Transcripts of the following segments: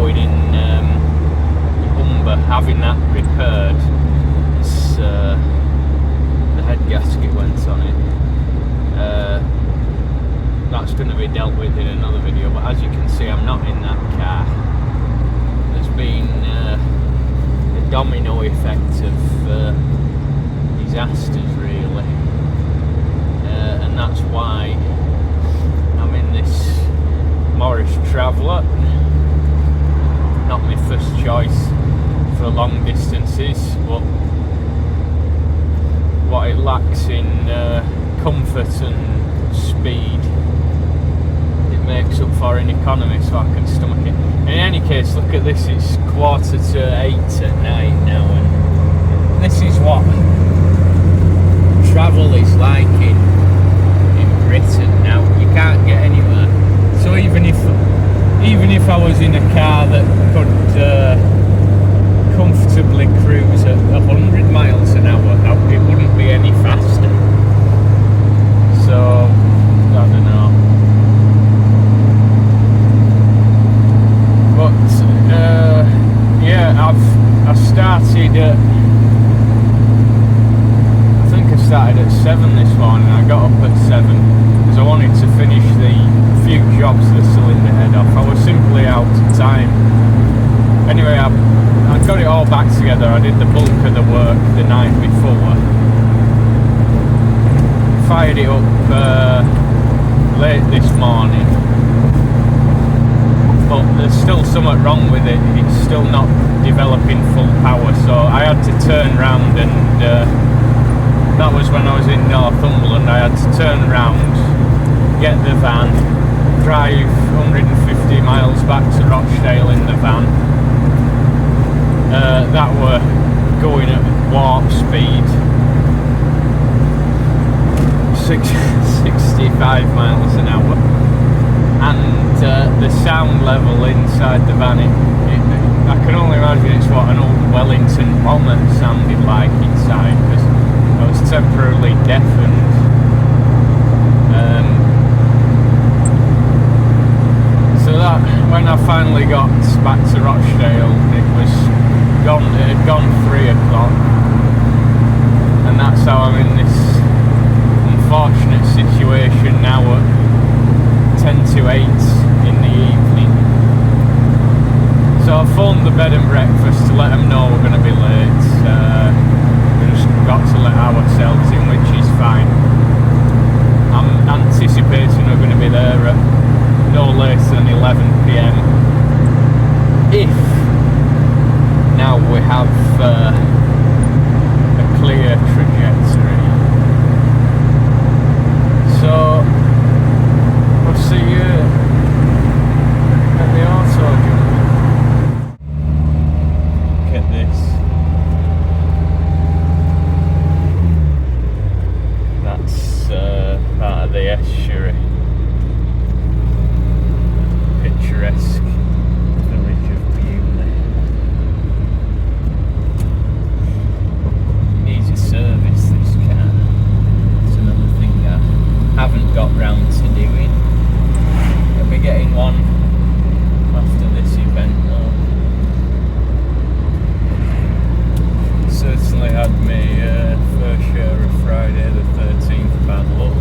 going in Humber, having that repaired. It's, the head gasket went on it. That's going to be dealt with in another video, but as you can see, I'm not in that car. There's been a domino effect of disasters, really, and that's why I'm in this Morris Traveller. Not my first choice for long distances, but what it lacks in comfort and speed, it makes up for in economy, so I can stomach it. In any case, look at this, it's 7:45 at night now, and this is what travel is like in Britain now. You can't get anywhere. So even if I was in a car that could comfortably cruise at 100 miles an hour, it wouldn't be any faster. So I don't know. But yeah, I started at, I think I started at 7 this morning. I got up at 7 because I wanted to finish the few jobs that are still in the head off. I was simply out of time. Anyway, I got it all back together. I did the bulk of the work the night before. Fired it up late this morning. But there's still something wrong with it. It's still not developing full power, so I had to turn round, and that was when I was in Northumberland. I had to turn round, get the van, drive 150 miles back to Rochdale in the van. That were going at warp speed, 65 miles an hour. And the sound level inside the van, I can only imagine it's what an old Wellington bomber sounded like inside, because I was temporarily deafened. So that, when I finally got back to Rochdale, it had gone 3 o'clock, and that's how I'm in this unfortunate situation now at 10 to 8 in the evening. So I phoned the bed and breakfast to let them know we're going to be late. We just got to let ourselves in, which is fine. I'm anticipating we're going to be there at no later than 11 PM. If now we have a clear trajectory. So we'll see you at the Autojumble. Look at this. That's part of the estuary. Picturesque village of Beaulieu. Needs a service, this car. It's another thing I haven't got round to doing. I'll be getting one after this event though. Certainly had my fair share of Friday the 13th bad luck.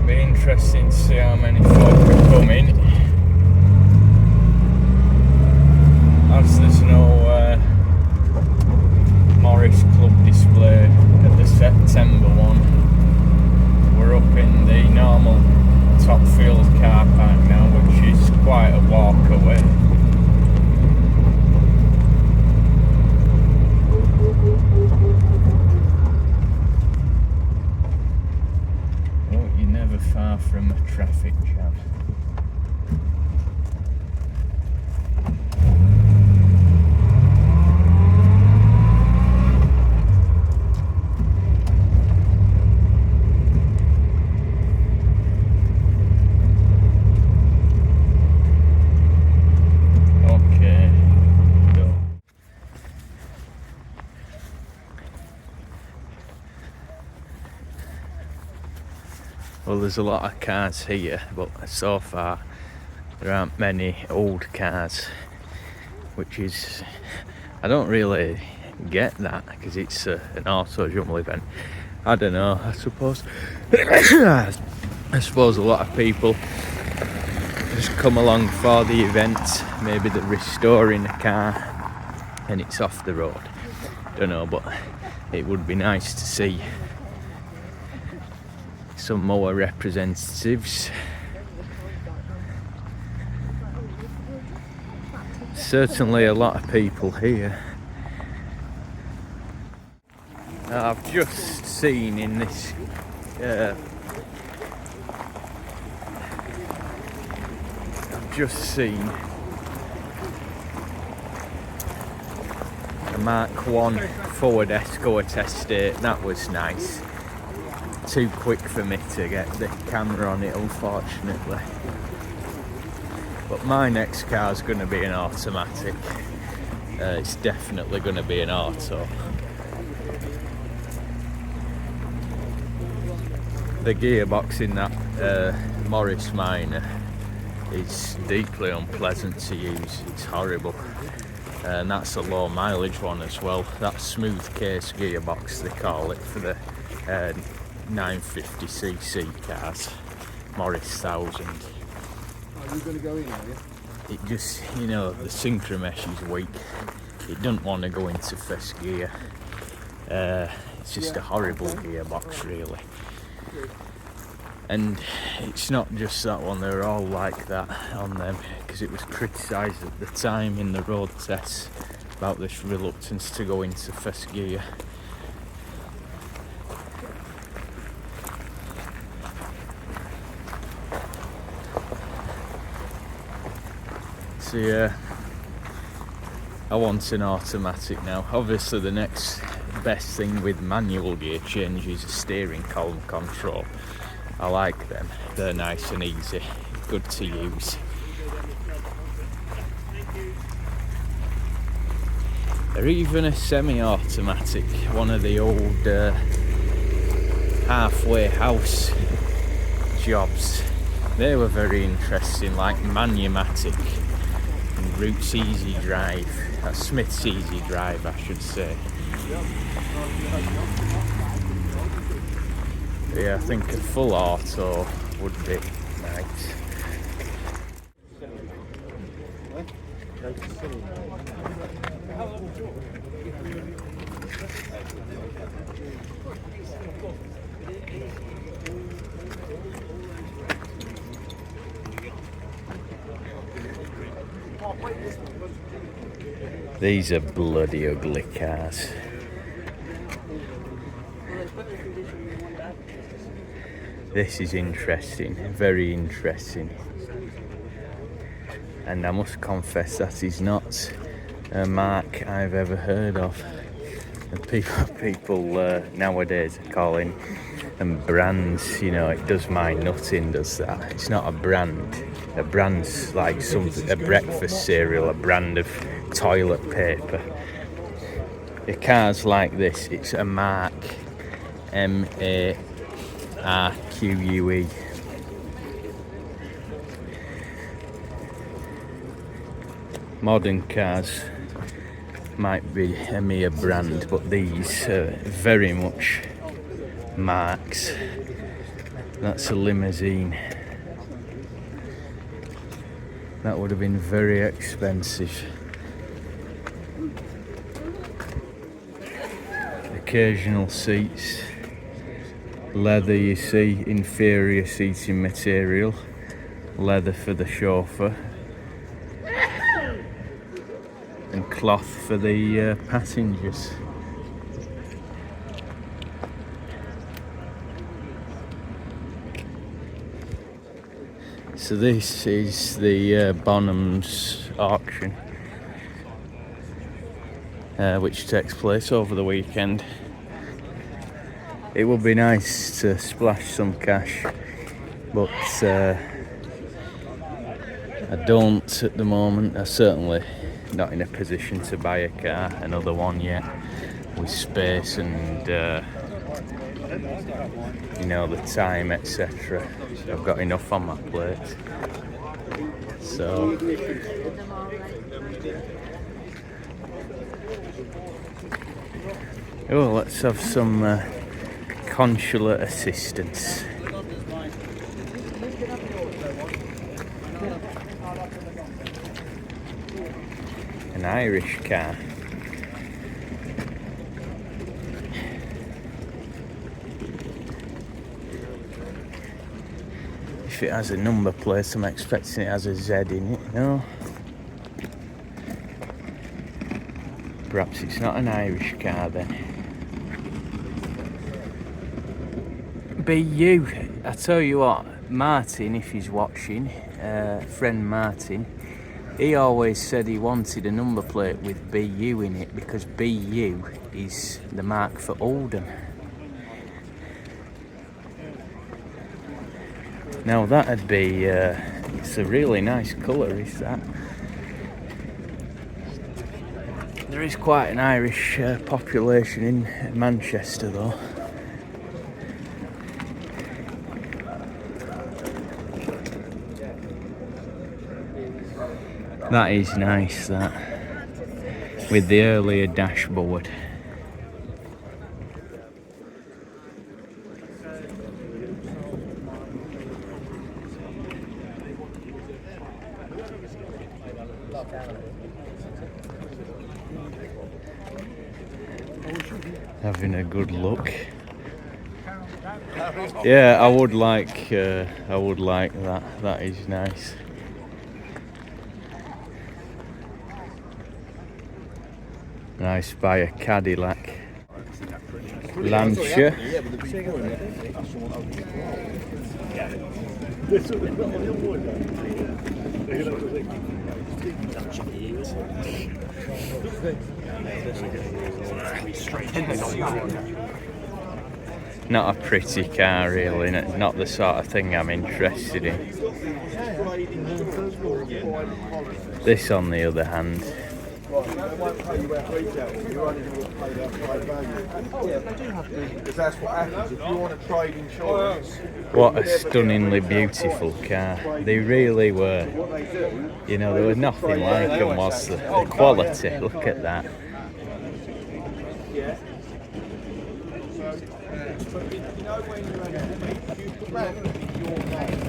Interesting to see how many folk are coming, as there's no Morris Club display at the September one. We're up in the normal Topfield car park now, which is quite a walk away. Far from a traffic jam. Well, there's a lot of cars here, but so far there aren't many old cars, which is, I don't really get that because it's an Autojumble event. I don't know, I suppose I suppose a lot of people just come along for the event. Maybe they're restoring a car and it's off the road, don't know, but it would be nice to see some more representatives. Certainly a lot of people here. Now, I've just seen in this a Mark 1 Ford Escort Estate. That was nice. Too quick for me to get the camera on it, unfortunately. But my next car's going to be an automatic. It's definitely going to be an auto. The gearbox in that Morris Minor is deeply unpleasant to use. It's horrible. And that's a low mileage one as well. That smooth case gearbox, they call it, for the 950cc cars, Morris 1000. Are you going to go in, are you? It just, you know, the synchro mesh is weak. It doesn't want to go into first gear. It's just a horrible gearbox, really. And it's not just that one, they're all like that on them, because it was criticised at the time in the road tests about this reluctance to go into first gear. So yeah, I want an automatic now. Obviously the next best thing with manual gear change is a steering column control. I like them, they're nice and easy, good to use. They're even a semi-automatic, one of the old halfway house jobs. They were very interesting, like Manumatic and Roots Easy Drive, Smith's Easy Drive I should say. Yeah, I think a full auto would be nice. These are bloody ugly cars. This is interesting, very interesting. And I must confess that is not a mark I've ever heard of. And people nowadays are calling them brands, you know, it does my nutting, does that. It's not a brand. A brand's like a breakfast cereal, a brand of toilet paper. A car's like this, it's a mark, M-A-R-Q-U-E. Modern cars might be a mere brand, but these are very much marks. That's a limousine. That would have been very expensive. Occasional seats, leather, you see, inferior seating material, leather for the chauffeur, and cloth for the passengers. So this is the Bonhams auction, which takes place over the weekend. It would be nice to splash some cash, but I don't at the moment. I'm certainly not in a position to buy a car, another one yet, with space and you know, the time, etc. I've got enough on my plate. So oh, let's have some consular assistance. An Irish car. If it has a number plate, I'm expecting it has a Z in it, no? Perhaps it's not an Irish car then. BU, I tell you what, Martin, if he's watching, friend Martin, he always said he wanted a number plate with BU in it because BU is the mark for Oldham. Now that'd be, it's a really nice colour, is that? There is quite an Irish population in Manchester though. That is nice, that, with the earlier dashboard. Having a good look. Yeah, I would like that. That is nice. Nice by a Cadillac. Lancia. Not a pretty car really, not the sort of thing I'm interested in. This on the other hand. They won't pay you out retail, you're only going to pay that trade value. Yeah, they do have to. Because that's what happens. If you want to trade insurance. What a stunningly beautiful car. They really were. You know, there was nothing like them, was there? The quality, look at that. Yeah. So, you know when you put that in your name,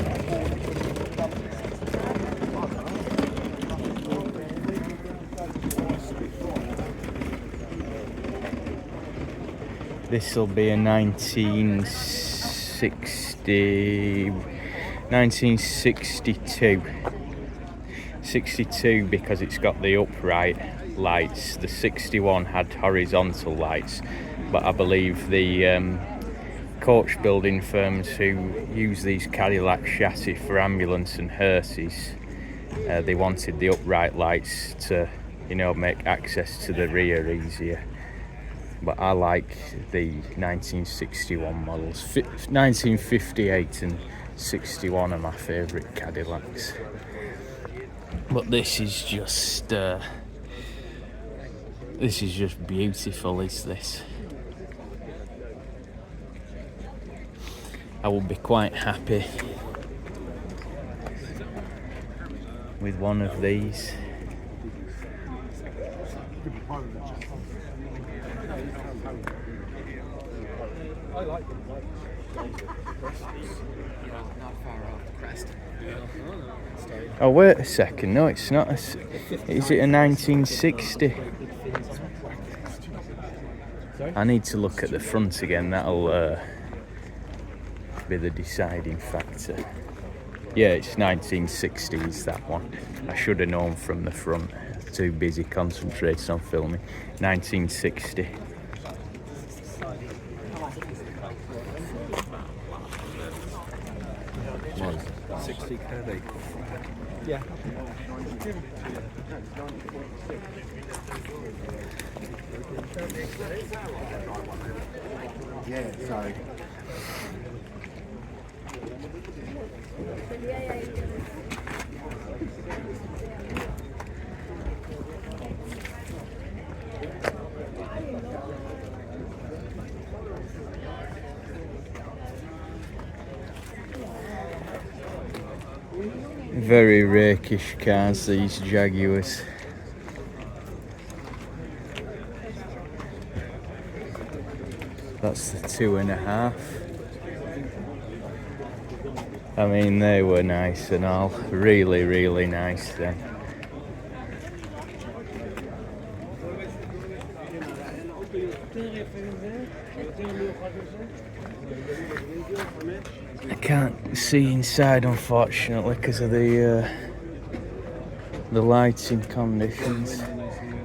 This will be a 1962. 62 because it's got the upright lights. The 61 had horizontal lights, but I believe the coach building firms who use these Cadillac chassis for ambulance and hearses, they wanted the upright lights to, you know, make access to the rear easier. But I like the 1961 models. 1958 and 61 are my favourite Cadillacs. But this is just beautiful, is this? I would be quite happy with one of these. I like them. Oh, wait a second. No, it's not. Is it a 1960? I need to look at the front again. That'll be the deciding factor. Yeah, it's 1960s, that one. I should have known from the front. Too busy concentrating on filming. 1960. What? 60 Caddy. Yeah. Yeah, so. Very rakish cars, these Jaguars. That's the 2.5. I mean, they were nice and all. Really, really nice then. I can't see inside, unfortunately, because of the lighting conditions.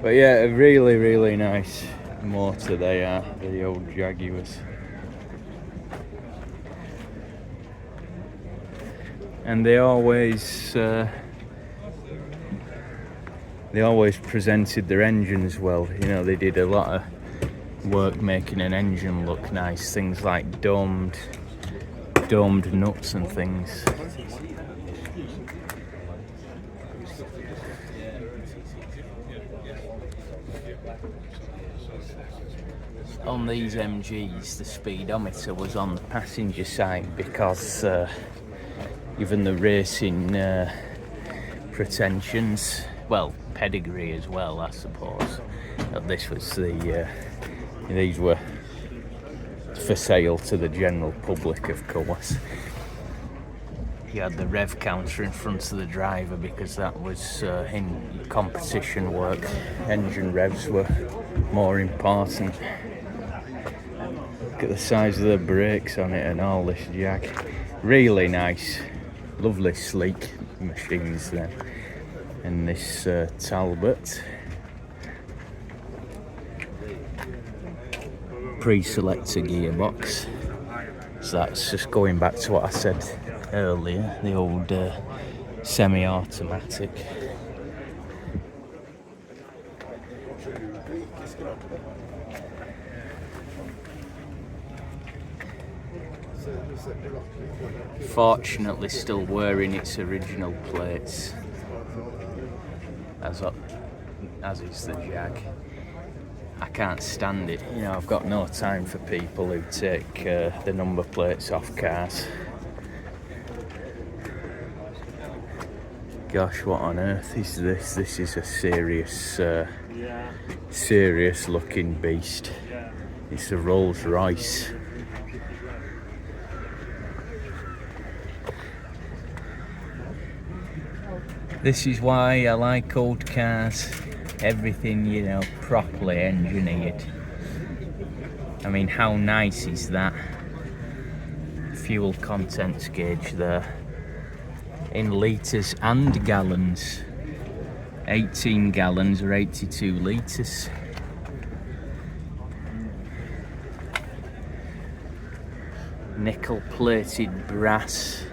But yeah, really, really nice motor they are, the old Jaguars. And they always presented their engines well. You know, they did a lot of work making an engine look nice. Things like domed nuts and things. On these MGs, the speedometer was on the passenger side because even the racing pretensions, well, pedigree as well, I suppose. This was these were for sale to the general public, of course. You had the rev counter in front of the driver because that was in competition work. Engine revs were more important. Look at the size of the brakes on it and all, this Jag. Really nice, lovely sleek machines then. And this Talbot. Pre-selector gearbox. So that's just going back to what I said earlier, the old semi-automatic. Fortunately still wearing its original plates, as is the Jag. I can't stand it, you know, I've got no time for people who take the number plates off cars. Gosh, what on earth is this? This is a serious looking beast. It's a Rolls Royce. This is why I like old cars. Everything, you know, properly engineered. I mean, how nice is that? Fuel contents gauge there. In litres and gallons. 18 gallons or 82 litres. Nickel plated brass.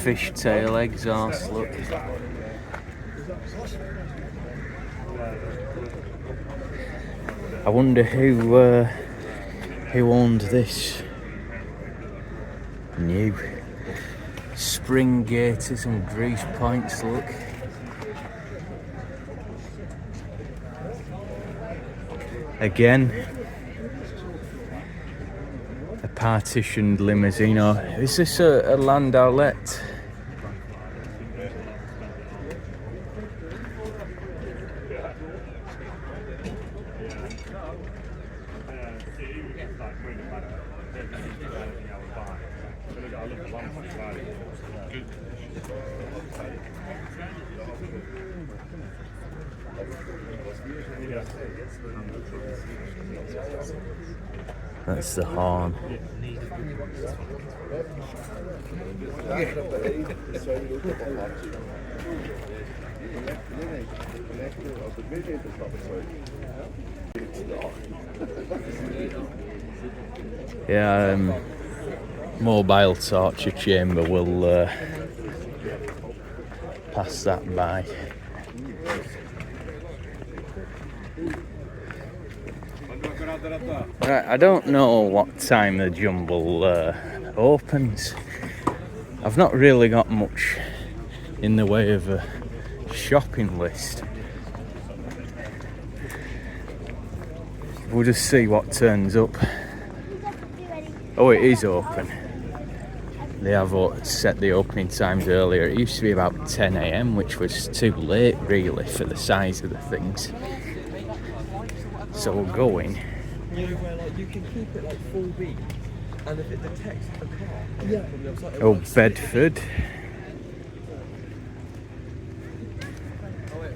Fishtail exhaust, look. I wonder who owned this. New. Spring gaiters and grease points, look. Again, a partitioned limousine, or is this a landaulet? That's the horn. Yeah, mobile torture chamber will pass that by. Right, I don't know what time the Jumble opens. I've not really got much in the way of a shopping list. We'll just see what turns up. Oh, it is open. They have set the opening times earlier. It used to be about 10 a.m, which was too late, really, for the size of the things. So we'll go in. You know where like you can keep it like full beat, and if it detects the car, yeah. From the other side, Oh, Bedford.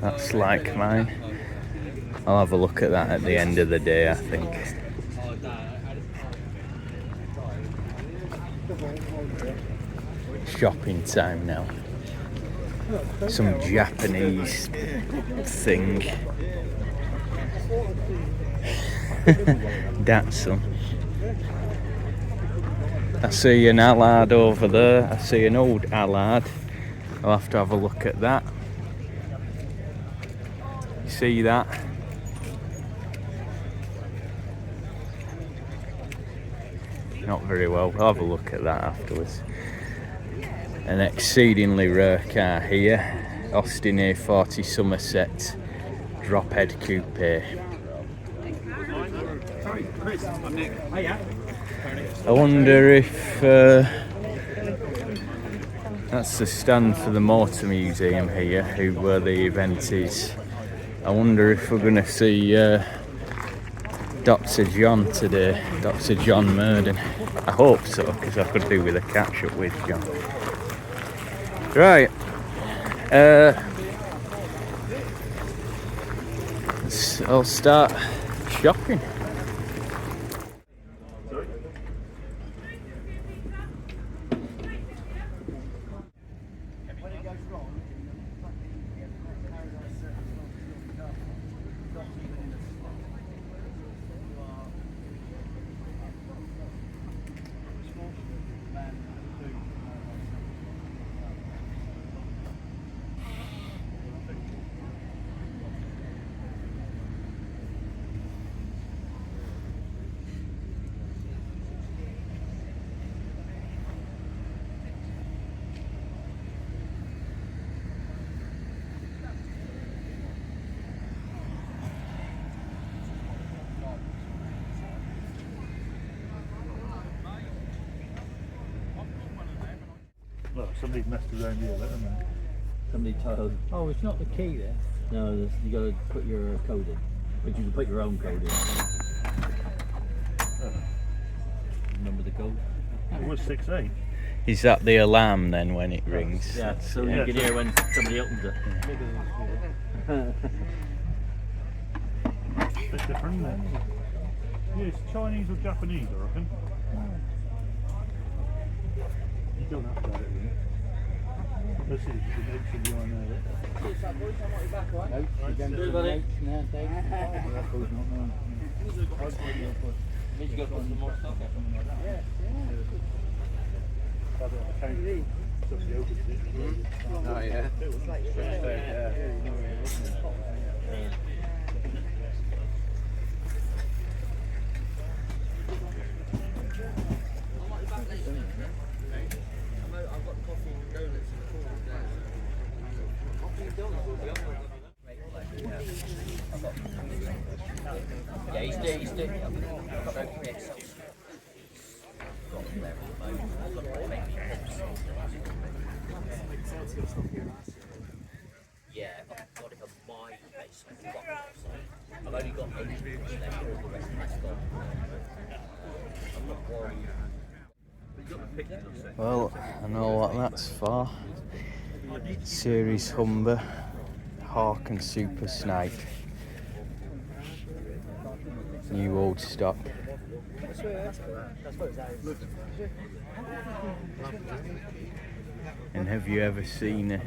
That's like mine. I'll have a look at that at the end of the day, I think. Shopping time now. Some Japanese thing. Datsun. I see an Allard over there. I see an old Allard. I'll have to have a look at that. See that? Not very well. I'll have a look at that afterwards. An exceedingly rare car here. Austin A40 Somerset drop head coupe. I wonder if that's the stand for the Motor Museum here, where the event is. I wonder if we're going to see Dr. John today, Dr. John Murden. I hope so, because I could do with a catch up with John. Right. I'll start shopping. Well, somebody's messed around here, haven't they? Somebody told. Oh, it's not the key there. No, you got to put your code in, but you can put your own code in. Remember the code? It was 6-8. Is that the alarm then when it rings? Yeah, so Yeah. you can hear when somebody opens it. Bit different, isn't it? Yeah, it's Chinese or Japanese, I reckon. You don't have to have it, really. Let's see, the notes should be on there. Means you got to put some more stuff in. Oh yeah. Yeah, he's doing. Yeah, I've got it on my basement. I've only got 8 rooms left, all the rest of it's gone. I'm not worried. Well, I know what that's for. Series Humber, Hawk and Super Snipe. New old stock. And have you ever seen a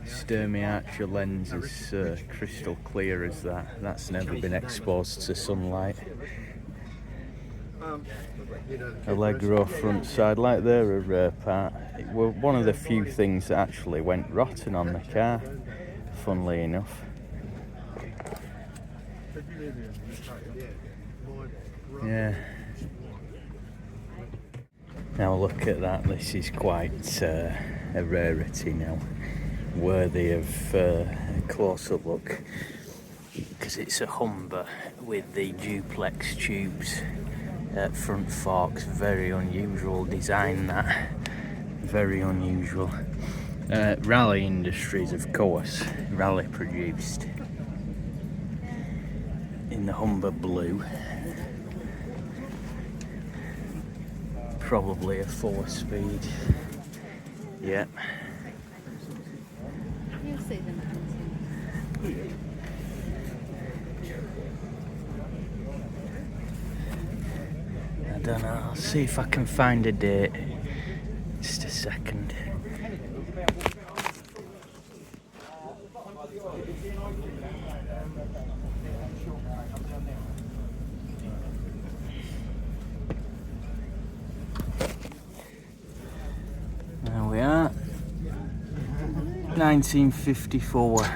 Sturmey Archer lens as crystal clear as that? That's never been exposed to sunlight. Allegro front side light, they're a rare part. It was one of the few things that actually went rotten on the car, funnily enough. Yeah. Now look at that, this is quite a rarity now, worthy of a closer look, because it's a Humber with the duplex tubes front forks, very unusual design that. Very unusual. Raleigh Industries, of course. Raleigh produced. In the Humber Blue. Probably a 4-speed. Yep. You'll see them. I don't know. I'll see if I can find a date. Just a second. There we are. 1954.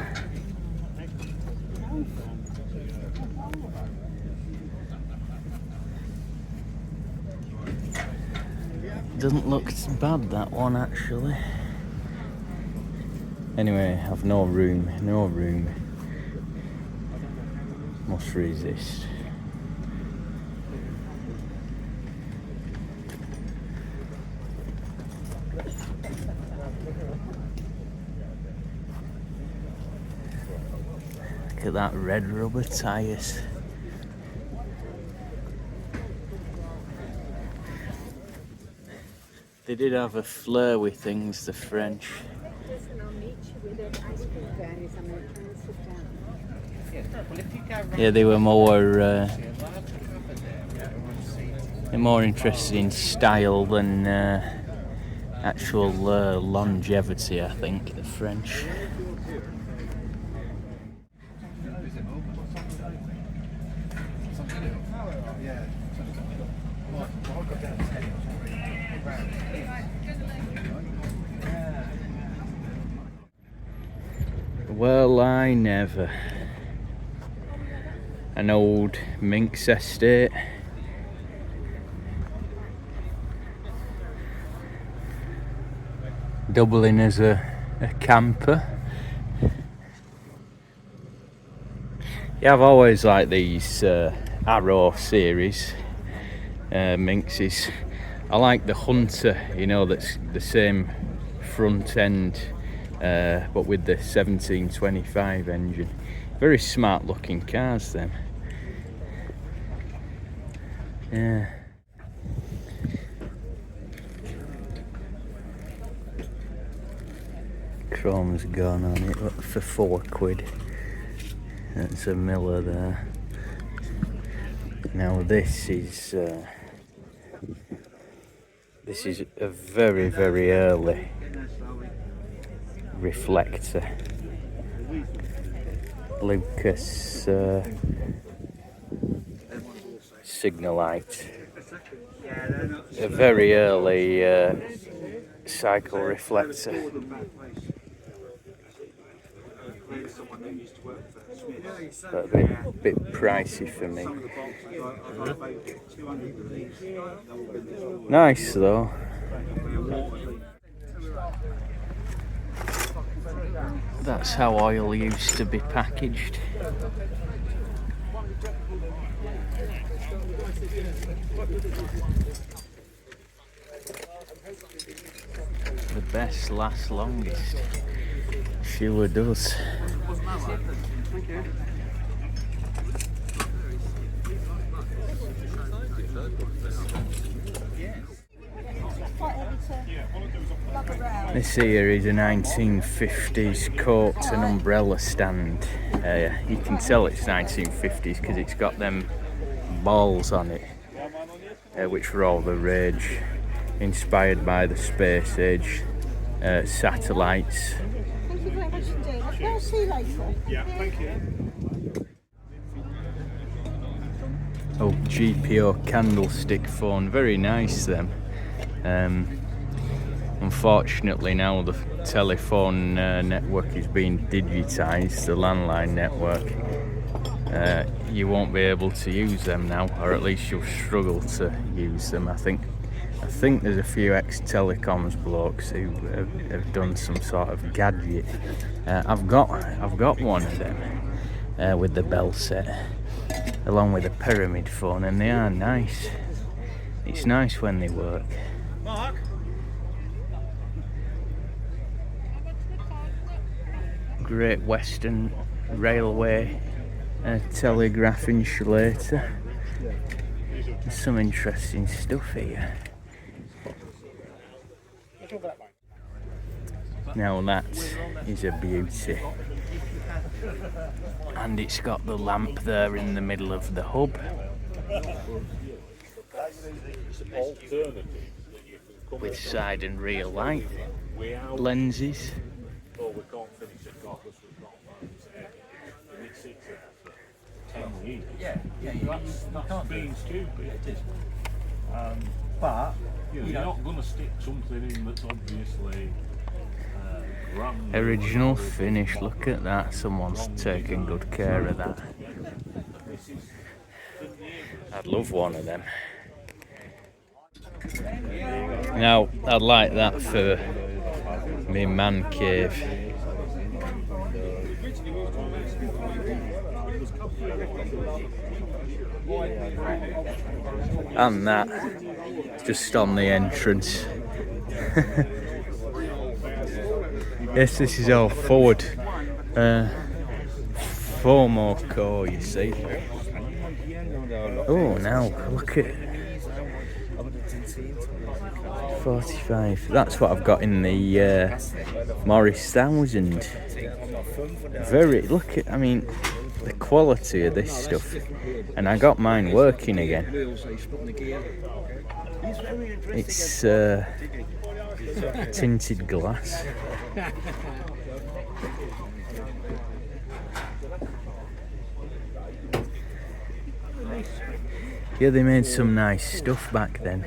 Doesn't look bad, that one, actually. Anyway, I've no room. Must resist. Look at that red rubber tyres. They did have a flair with things, the French. Yeah, they were more interested in style than actual longevity, I think, the French. Well, I never. An old minx estate. Doubling as a camper. Yeah, I've always liked these Arrow series minxes. I like the Hunter, you know, that's the same front end but with the 1725 engine. Very smart looking cars, them. Yeah. Chrome's gone on it for £4. That's a Miller there. Now this is a very, very early reflector. Lucas signal light. A very early cycle reflector. But a bit pricey for me. Nice though. That's how oil used to be packaged. The best lasts longest. Sure does. This here is a 1950s coat and umbrella stand. You can tell it's 1950s because it's got them balls on it, which were all the rage, inspired by the space age, satellites. Thank you very much indeed. I'll see you later. Yeah, thank you. Oh, GPO candlestick phone, very nice them. Unfortunately now the telephone network is being digitised, the landline network. You won't be able to use them now, or at least you'll struggle to use them. I think there's a few ex-telecoms blokes who have done some sort of gadget. I've got one of them with the bell set, along with a pyramid phone, and they are nice. It's nice when they work. Mark? Great Western Railway telegraph insulator. There's some interesting stuff here. Now that is a beauty. And it's got the lamp there in the middle of the hub. With side and rear light lenses. Yeah, that's being stupid. It is. But you're not going to stick something in that's obviously Original finish, look at that. Someone's taken good care of that. I'd love one of them. Now, I'd like that for me man cave. And that, just on the entrance. Yes, this is all forward. 4 more core, you see. Oh, now look at 45. That's what I've got in the Morris 1000. Very, look at, I mean, the quality of this stuff. And I got mine working again. It's tinted glass. Yeah, they made some nice stuff back then.